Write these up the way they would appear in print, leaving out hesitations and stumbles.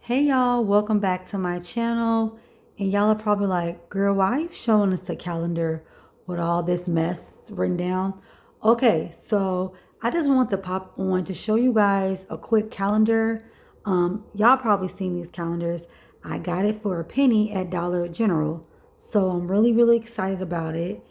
Hey y'all, welcome back to my channel. And y'all are probably like, girl, why are you showing us a calendar with all this mess written down? Okay, so I just want to pop on to show you guys a quick calendar. Y'all probably seen these calendars. I got it for a penny at Dollar General. So I'm really excited about it.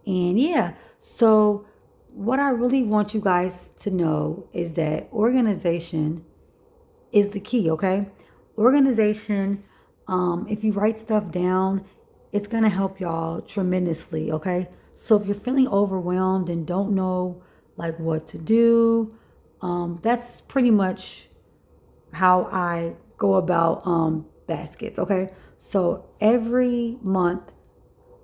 And yeah, so what I really want you guys to know is that organization is the key, okay? Organization, if you write stuff down, it's gonna help y'all tremendously, okay? So if you're feeling overwhelmed and don't know like what to do, that's pretty much how I go about baskets, okay? So every month,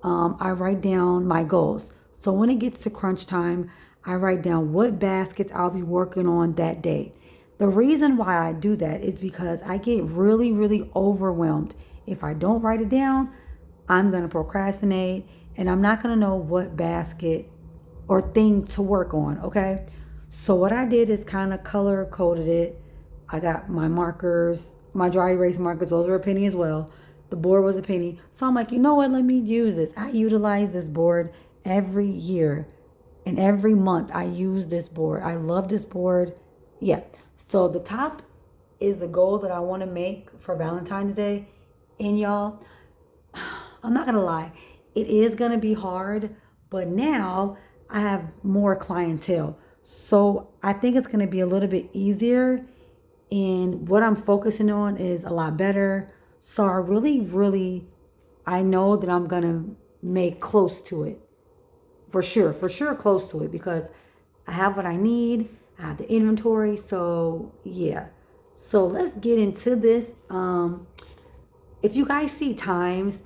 I write down my goals. So when it gets to crunch time, I write down what baskets I'll be working on that day. The reason why I do that is because I get really overwhelmed. If I don't write it down, I'm going to procrastinate and I'm not going to know what basket or thing to work on, okay? So what I did is kind of color coded it. I got my markers, my dry erase markers, those were a penny as well. The board was a penny. So I'm like, you know what? Let me use this. I utilize this board every year. And every month I use this board. I love this board. Yeah. So the top is the goal that I want to make for Valentine's Day. And y'all, I'm not going to lie. It is going to be hard. But now I have more clientele. So I think it's going to be a little bit easier. And what I'm focusing on is a lot better. So I I know that I'm going to make close to it. For sure close to it because I have what I need. I have the inventory. So yeah. So let's get into this. If you guys see times,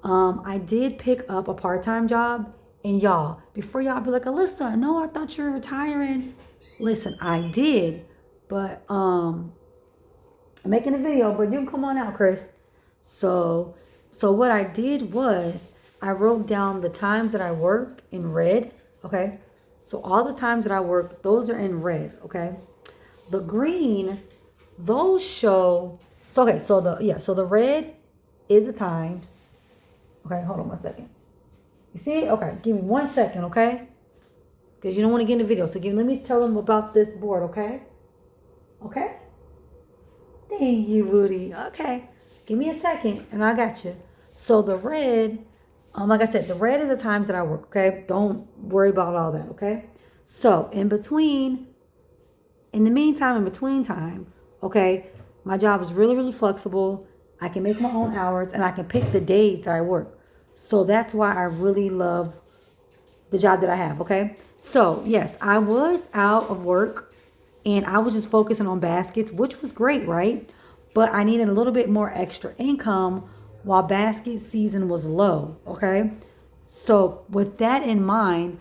I did pick up a part-time job. And y'all, before y'all be like, Alyssa, no, I thought you were retiring. Listen, I did, but I'm making a video, but you can come on out, Chris. So what I did was I wrote down the times that I work in red, okay? So all the times that I work, those are in red, okay? The green, those show, so the red is the times. Okay, hold on 1 second. You see it? Okay, give me 1 second, okay? Because you don't want to get in the video. So let me tell them about this board, okay? Okay? Thank you, Woody. Okay. Give me a second and I got you. So the red, like I said, the red is the times that I work, okay? Don't worry about all that, okay? So in the meantime, in between time, okay, my job is really flexible. I can make my own hours and I can pick the days that I work. So that's why I really love the job that I have, okay? So yes, I was out of work and I was just focusing on baskets, which was great, right? But I needed a little bit more extra income while basket season was low, okay? So with that in mind,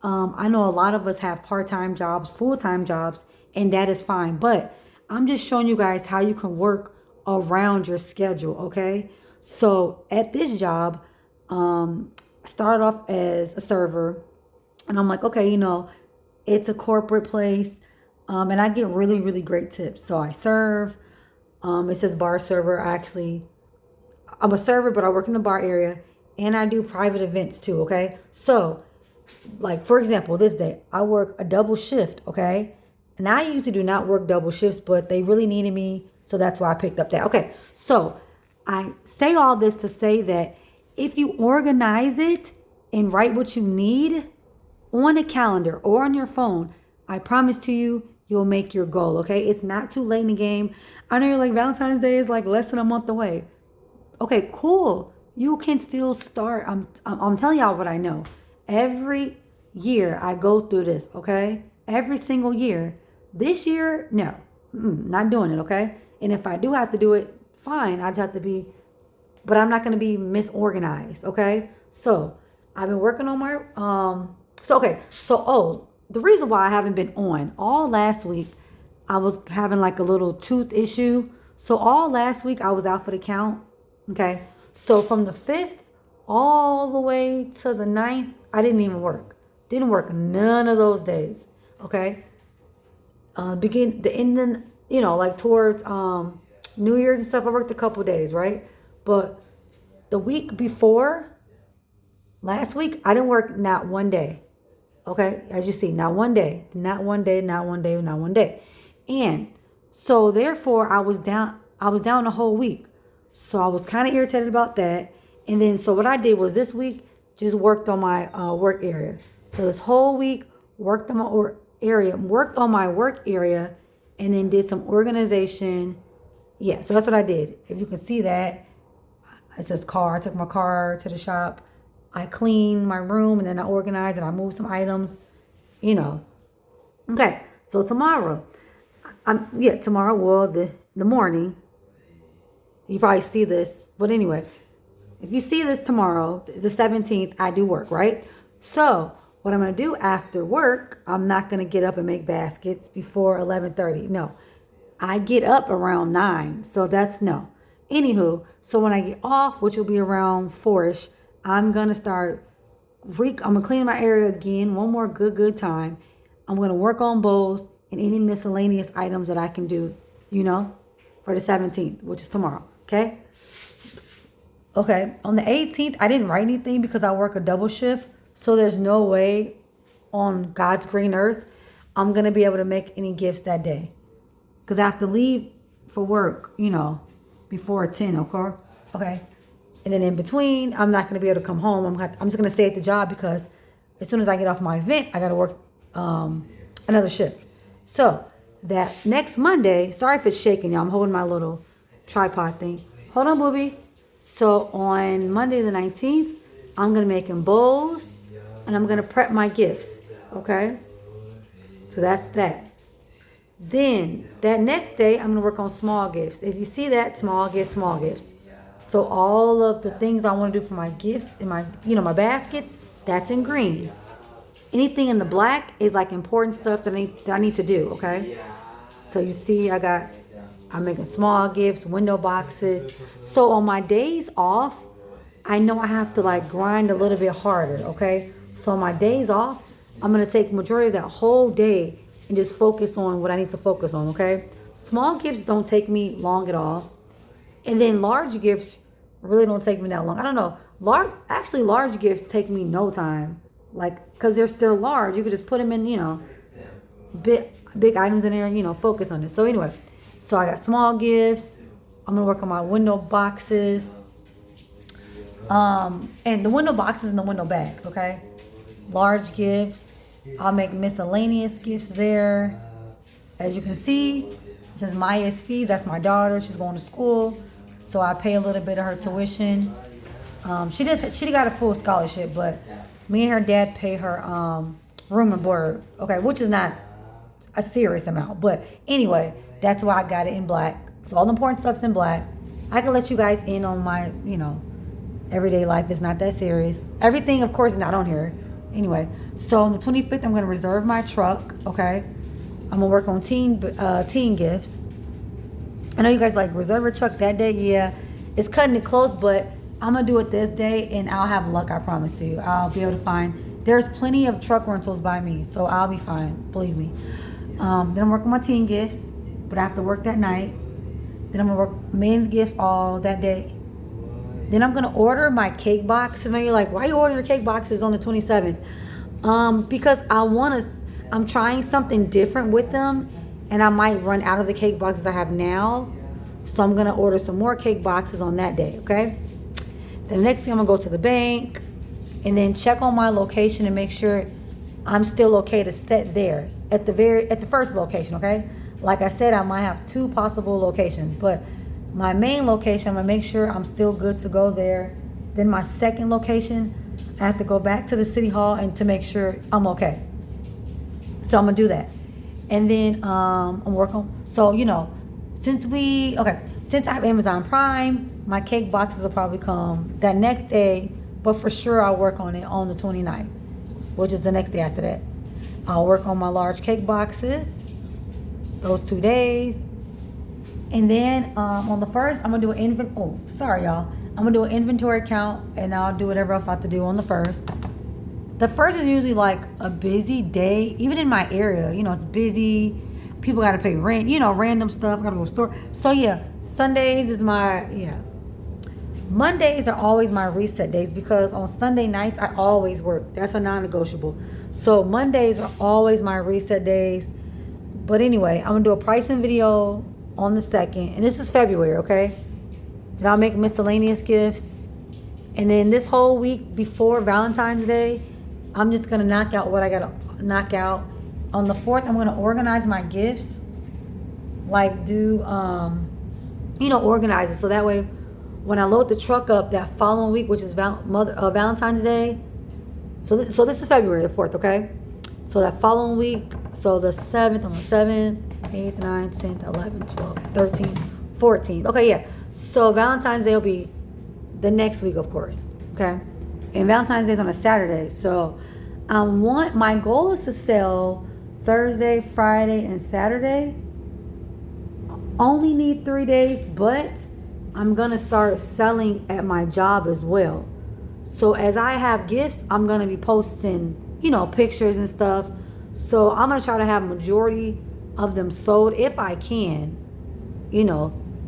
I know a lot of us have part-time jobs, full-time jobs, and that is fine. But I'm just showing you guys how you can work around your schedule, okay? So at this job, I started off as a server, and I'm like, okay, it's a corporate place, and I get really great tips. So I serve. It says bar server. I'm a server, but I work in the bar area, and I do private events too. Okay, so like for example, this day I work a double shift. Okay, and I usually do not work double shifts, but they really needed me, so that's why I picked up that. Okay, so I say all this to say that if you organize it and write what you need on a calendar or on your phone, I promise to you, you'll make your goal, okay? It's not too late in the game. I know you're like, Valentine's Day is like less than a month away. Okay, cool. You can still start. I'm telling y'all what I know. Every year I go through this, okay? Every single year. This year, no. Not doing it, okay? And if I do have to do it, fine. I just have to be, but I'm not going to be misorganized, okay? So I've been working on my, the reason why I haven't been on all last week, I was having like a little tooth issue. So all last week I was out for the count, okay? So from the 5th all the way to the 9th, I didn't even work. Didn't work none of those days, okay? Like towards New Year's and stuff, I worked a couple days, right? But the week before, last week, I didn't work not one day. Okay, as you see, not one day, not one day, not one day, not one day. And so therefore I was down the whole week. So I was kind of irritated about that. And then so what I did was this week just worked on my work area. So this whole week worked on my work area and then did some organization. Yeah, so that's what I did. If you can see that, it says car. I took my car to the shop. I cleaned my room and then I organized and I moved some items, you know. Okay, so tomorrow, tomorrow, well, the morning, you probably see this, but anyway, if you see this tomorrow, the 17th, I do work, right? So what I'm going to do after work, I'm not going to get up and make baskets before 11:30. No, I get up around 9, so that's no. Anywho, so when I get off, which will be around 4ish, I'm going to I'm going to clean my area again, one more good time. I'm going to work on bowls and any miscellaneous items that I can do, for the 17th, which is tomorrow, okay? Okay, on the 18th, I didn't write anything because I work a double shift, so there's no way on God's green earth I'm going to be able to make any gifts that day because I have to leave for work, before 10, okay? And then in between, I'm not going to be able to come home. I'm just going to stay at the job because as soon as I get off my event, I got to work another shift. So that next Monday, sorry if it's shaking, y'all. I'm holding my little tripod thing. Hold on, booby. So on Monday the 19th, I'm going to make bowls and I'm going to prep my gifts, okay? So that's that. Then that next day, I'm going to work on small gifts. If you see that, small gifts. So all of the things I want to do for my gifts in my baskets, that's in green. Anything in the black is like important stuff that I need to do, okay? So you see I'm making small gifts, window boxes. So on my days off, I know I have to like grind a little bit harder, okay? So on my days off, I'm going to take majority of that whole day and just focus on what I need to focus on, okay? Small gifts don't take me long at all. And then large gifts really don't take me that long. I don't know. Large gifts take me no time. Like, because they're still large. You could just put them in, big items in there, focus on it. So anyway, so I got small gifts. I'm going to work on my window boxes. And the window boxes and the window bags, okay? Large gifts. I'll make miscellaneous gifts there. As you can see, it says Maya's fees. That's my daughter. She's going to school. So I pay a little bit of her tuition. She got a full scholarship, but me and her dad pay her room and board, okay, which is not a serious amount. But anyway, that's why I got it in black. So all the important stuff's in black. I can let you guys in on my, everyday life. It's not that serious. Everything, of course, is not on here. Anyway, so on the 25th, I'm going to reserve my truck, okay? I'm going to work on teen gifts. I know you guys like reserve a truck that day. Yeah, it's cutting it close, but I'm going to do it this day, and I'll have luck, I promise you. I'll be able to find, there's plenty of truck rentals by me, so I'll be fine, believe me. Then I'm working my teen gifts, but I have to work that night. Then I'm going to work men's gifts all that day. Then I'm going to order my cake boxes. Now you're like, why are you ordering the cake boxes on the 27th? Because I'm trying something different with them, and I might run out of the cake boxes I have now. So I'm going to order some more cake boxes on that day, okay? Then the next thing, I'm going to go to the bank and then check on my location and make sure I'm still okay to set there at the first location, okay? Like I said, I might have 2 possible locations, but my main location, I'm going to make sure I'm still good to go there. Then my second location, I have to go back to the city hall and to make sure I'm okay. So I'm going to do that. And then I'm working. So, since I have Amazon Prime, my cake boxes will probably come that next day. But for sure, I'll work on it on the 29th, which is the next day after that. I'll work on my large cake boxes those 2 days. And then on the 1st, I'm going to do I'm going to do an inventory count, and I'll do whatever else I have to do on the 1st. The 1st is usually like a busy day, even in my area. It's busy. People got to pay rent, random stuff. Got to go to the store. So yeah, Sundays is my, yeah. Mondays are always my reset days because on Sunday nights I always work. That's a non-negotiable. So Mondays are always my reset days. But anyway, I'm gonna do a pricing video on the 2nd, and this is February, okay? Then I'll make miscellaneous gifts. And then this whole week before Valentine's Day, I'm just gonna knock out what I gotta knock out. On the 4th, I'm gonna organize my gifts. Like do organize it so that way when I load the truck up that following week, which is Valentine's Day. So this is February the 4th, okay? So that following week, so the 7th, on the 7th, 8th, 9th, 10th, 11th, 12th, 13th, 14th. Okay, yeah. So Valentine's Day will be the next week, of course, okay? And Valentine's Day is on a Saturday. So my goal is to sell Thursday, Friday, and Saturday. Only need 3 days, but I'm gonna start selling at my job as well. So as I have gifts, I'm gonna be posting, pictures and stuff. So I'm gonna try to have majority of them sold if I can,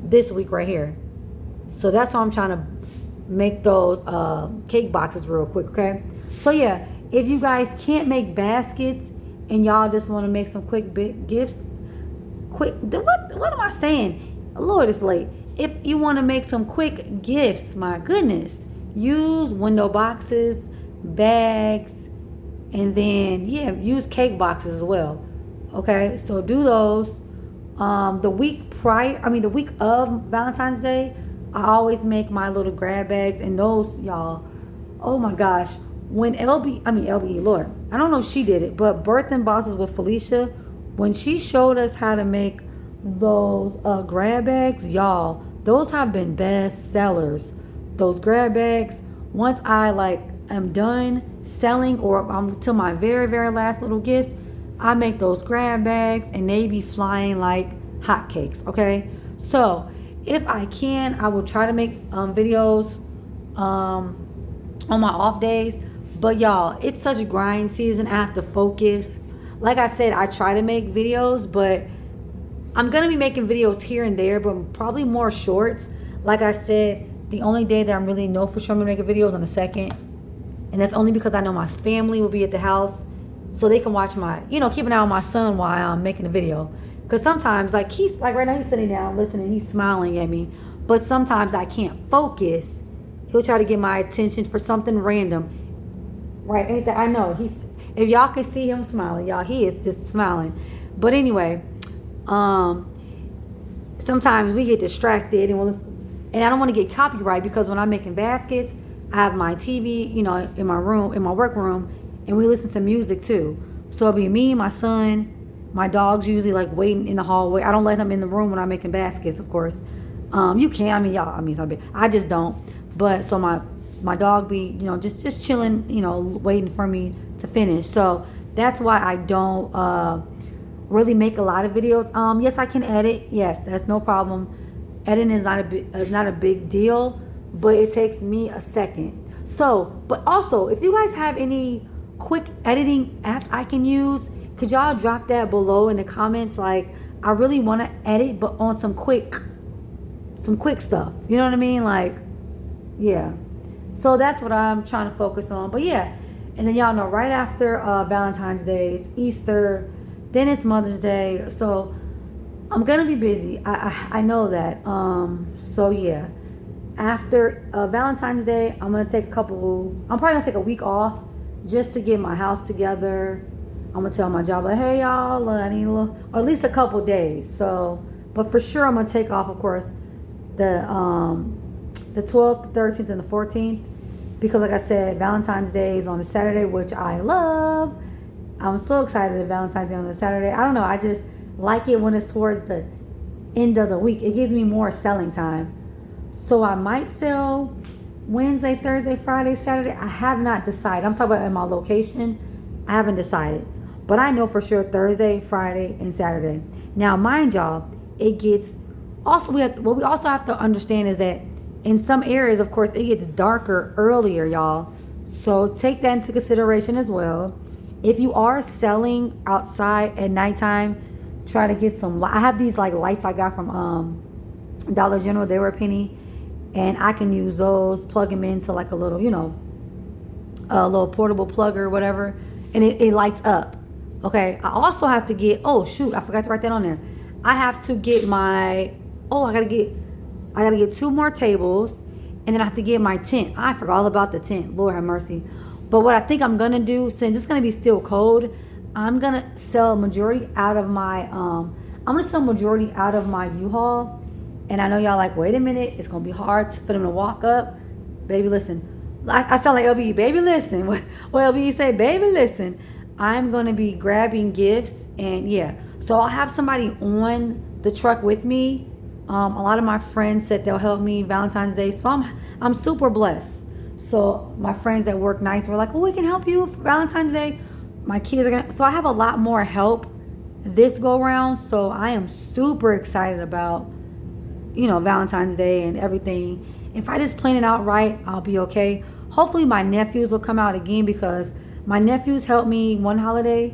this week right here. So that's why I'm trying to make those cake boxes real quick, okay? So yeah, if you guys can't make baskets and y'all just want to make some quick big gifts, what am I saying? Lord, it's late. If you want to make some quick gifts, my goodness, use window boxes, bags, and then use cake boxes as well. Okay, so do those. The week of Valentine's Day, I always make my little grab bags, and those, y'all, oh my gosh, when LBE, Lord, I don't know if she did it, but Birth and Bosses with Felicia, when she showed us how to make those grab bags, y'all, those have been best sellers. Those grab bags, once I am done selling or I'm to my very, very last little gifts, I make those grab bags and they be flying like hotcakes, okay? So if I can, I will try to make videos on my off days. But y'all, it's such a grind season. I have to focus. Like I said, I try to make videos, but I'm going to be making videos here and there, but probably more shorts. Like I said, the only day that I'm really know for sure I'm going to make a video is on the 2nd. And that's only because I know my family will be at the house. So they can watch keep an eye on my son while I'm making the video. Because sometimes, he's, right now he's sitting down listening, he's smiling at me. But sometimes I can't focus. He'll try to get my attention for something random. Right, ain't that? I know. If y'all can see him smiling, y'all, he is just smiling. But anyway, sometimes we get distracted and I don't want to get copyright because when I'm making baskets, I have my TV, in my room, in my work room, and we listen to music too. So it'll be me, my son, my dog's usually waiting in the hallway. I don't let him in the room when I'm making baskets, of course. You can, I just don't. But so my dog be, just chilling, waiting for me to finish. So that's why I don't really make a lot of videos. Yes, I can edit. Yes, that's no problem. Editing is not a big deal, but it takes me a second. So, but also, if you guys have any quick editing apps I can use, could y'all drop that below in the comments? I really want to edit, but on some quick stuff. You know what I mean? Yeah. So that's what I'm trying to focus on. But yeah, and then y'all know right after Valentine's Day, it's Easter, then it's Mother's Day. So I'm gonna be busy. I know that. So yeah, after Valentine's Day, I'm probably gonna take a week off just to get my house together. I'm gonna tell my job hey y'all, I need or at least a couple days. So, but for sure I'm gonna take off, of course, the 12th, the 13th, and the 14th, because like I said, Valentine's Day is on a Saturday, which I love. I'm so excited that Valentine's Day on a Saturday. I don't know, I just like it when it's towards the end of the week. It gives me more selling time. So I might sell Wednesday, Thursday, Friday, Saturday. I have not decided. I'm talking about in my location. I haven't decided. But I know for sure Thursday, Friday, and Saturday. Now, mind y'all, it gets also what we also have to understand is that in some areas, of course, it gets darker earlier, y'all. So take that into consideration as well. If you are selling outside at nighttime, try to get some. I have these lights I got from Dollar General, they were a penny. And I can use those, plug them into like a little, a little portable plug or whatever, and it lights up. Okay, I also have to get, oh shoot, I forgot to write that on there. I have to get my, oh, I gotta get 2 more tables, and then I have to get my tent. I forgot all about the tent, Lord have mercy. But what I think I'm gonna do, since it's gonna be still cold, I'm gonna sell majority out of my, U-Haul. And I know y'all like, wait a minute, it's gonna be hard for them to walk up. Baby, listen. I sound like LB, baby, listen. Well, LB say, baby, listen. I'm gonna be grabbing gifts, and yeah. So I'll have somebody on the truck with me. A lot of my friends said they'll help me Valentine's Day, so I'm super blessed. So my friends that work nights were like, oh, we can help you for Valentine's Day. My kids are gonna, so I have a lot more help this go round. So I am super excited about, Valentine's Day and everything. If I just plan it out right, I'll be okay. Hopefully my nephews will come out again, because my nephews helped me one holiday.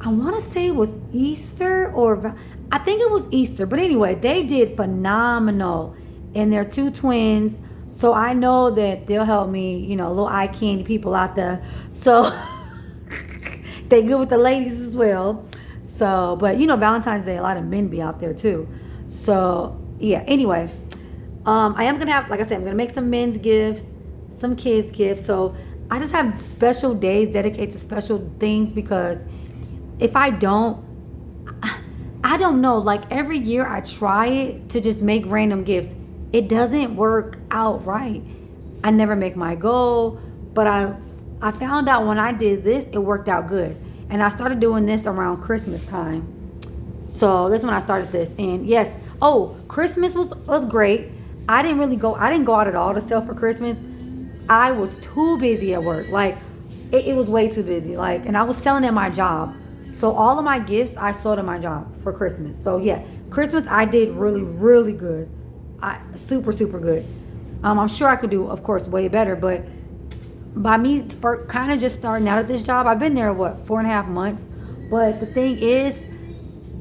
I want to say it was Easter, or I think it was Easter. But anyway, they did phenomenal. And they're 2 twins. So I know that they'll help me, little eye candy people out there. So they good with the ladies as well. So, but Valentine's Day, a lot of men be out there too. So yeah, anyway, I am gonna have, like I said, I'm gonna make some men's gifts, some kids gifts. So I just have special days dedicated to special things, because if I don't know, like every year I try it to just make random gifts. It doesn't work out right. I never make my goal, but I found out when I did this, it worked out good. And I started doing this around Christmas time. So that's when I started this. And yes, Christmas was great. I didn't go out at all to sell for Christmas. I was too busy at work. Like it was way too busy. Like, and I was selling at my job. So all of my gifts I sold at my job for Christmas. So yeah, Christmas I did really, really good. Super, super good. I'm sure I could do, of course, way better, but by me for kind of just starting out at this job, I've been there 4.5 months. But the thing is,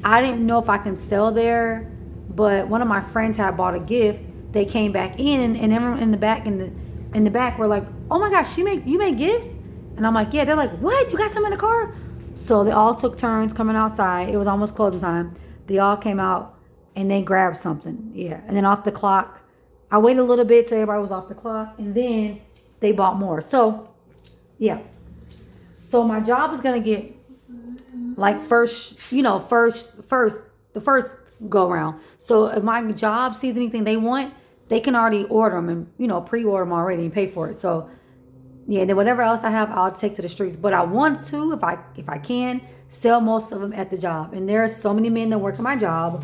I didn't know if I can sell there. But one of my friends had bought a gift. They came back in, and everyone in the back were like, "Oh my gosh, you make gifts?" And I'm like, "Yeah." They're like, "What? You got some in the car?" So they all took turns coming outside. It was almost closing time. They all came out and they grabbed something. Yeah. And then off the clock, I waited a little bit till everybody was off the clock, and then they bought more. So yeah. So my job is gonna get like the first go around. So if my job sees anything they want, they can already order them and pre-order them already and pay for it. So yeah, and then whatever else I have, I'll take to the streets. But I want to, if I can, sell most of them at the job. And there are so many men that work at my job.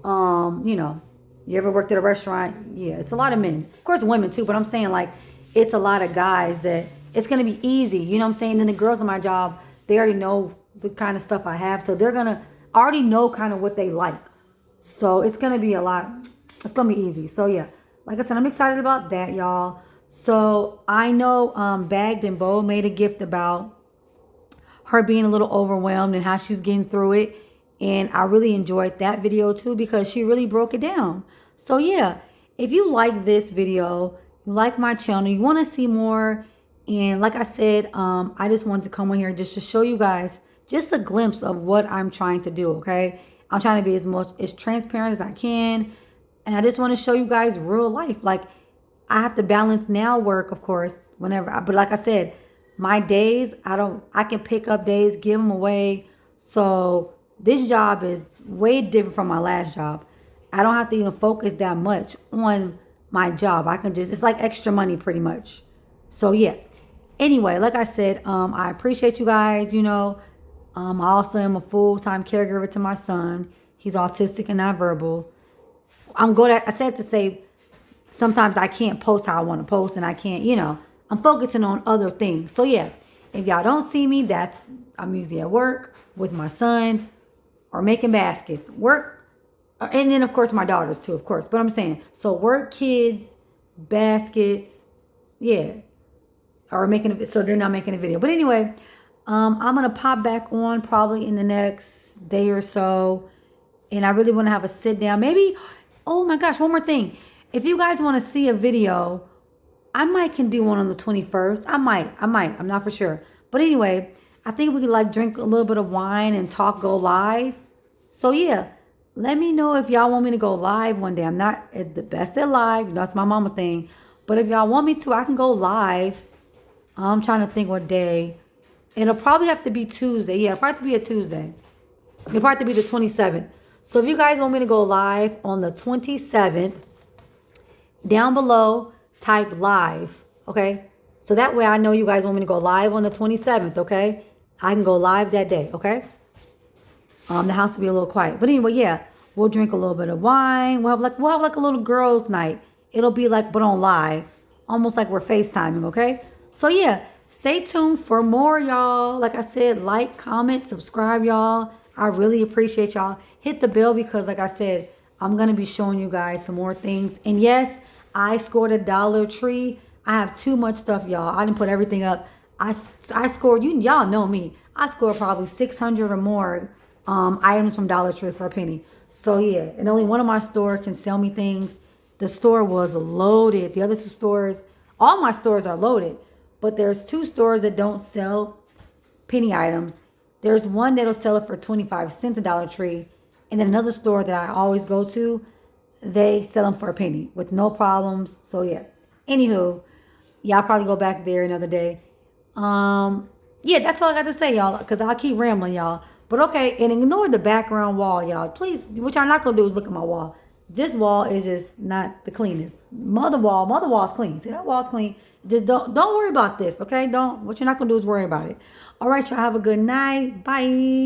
You ever worked at a restaurant? Yeah, it's a lot of men. Of course, women too. But I'm saying, like, it's a lot of guys that it's gonna be easy. You know what I'm saying? And the girls at my job, they already know the kind of stuff I have, so they're gonna already know kind of what they like. So it's gonna be a lot. It's gonna be easy. So yeah, like I said, I'm excited about that, y'all. So I know Bagged and Bold made a gift about her being a little overwhelmed and how she's getting through it. And I really enjoyed that video too, because she really broke it down. So yeah, if you like this video, you like my channel, you want to see more, and like I said, I just wanted to come on here just to show you guys just a glimpse of what I'm trying to do, okay? I'm trying to be as transparent as I can, and I just want to show you guys real life. Like, I have to balance now work, of course, but like I said, my days, I can pick up days, give them away. So this job is way different from my last job. I don't have to even focus that much on my job. I can just, it's like extra money pretty much. So yeah. Anyway, like I said, I appreciate you guys, I also am a full-time caregiver to my son. He's autistic and nonverbal. I said to say, sometimes I can't post how I want to post, and I can't, I'm focusing on other things. So yeah, if y'all don't see me, I'm usually at work with my son or making baskets. Work, and then of course my daughters too, of course. But I'm saying, so work, kids, baskets, yeah. So they're not making a video. But anyway, I'm going to pop back on probably in the next day or so. And I really want to have a sit down. Maybe, Oh my gosh, one more thing. If you guys want to see a video, I might can do one on the 21st. I might. I'm not for sure. But anyway, I think we could like drink a little bit of wine and talk, go live. So yeah, let me know if y'all want me to go live one day. I'm not at the best at live. That's my mama thing. But if y'all want me to, I can go live. I'm trying to think what day. It'll probably have to be Tuesday. Yeah, it'll probably have to be a Tuesday. It'll probably have to be the 27th. So if you guys want me to go live on the 27th, down below, type live. Okay? So that way I know you guys want me to go live on the 27th. Okay? I can go live that day. Okay? The house will be a little quiet. But anyway, yeah, we'll drink a little bit of wine. We'll have like a little girls' night. It'll be like but on live. Almost like we're FaceTiming, okay? So yeah, stay tuned for more, y'all. Like I said, like, comment, subscribe, y'all. I really appreciate y'all. Hit the bell because like I said, I'm gonna be showing you guys some more things. And yes, I scored a Dollar Tree. I have too much stuff, y'all. I didn't put everything up. I scored, y'all know me. I scored probably 600 or more items from Dollar Tree for a penny. So yeah, and only one of my stores can sell me things. The store was loaded. The other two stores, all my stores are loaded, but there's two stores that don't sell penny items. There's one that'll sell it for 25 cents at Dollar Tree, and then another store that I always go to, they sell them for a penny with no problems. So yeah. Anywho, y'all probably go back there another day. Yeah, that's all I got to say, y'all, because I'll keep rambling, y'all. But okay, and ignore the background wall, y'all. Please, what y'all not gonna do is look at my wall. This wall is just not the cleanest. Mother wall's clean. See, that wall's clean. Just don't worry about this, okay? What you're not gonna do is worry about it. All right, y'all have a good night. Bye.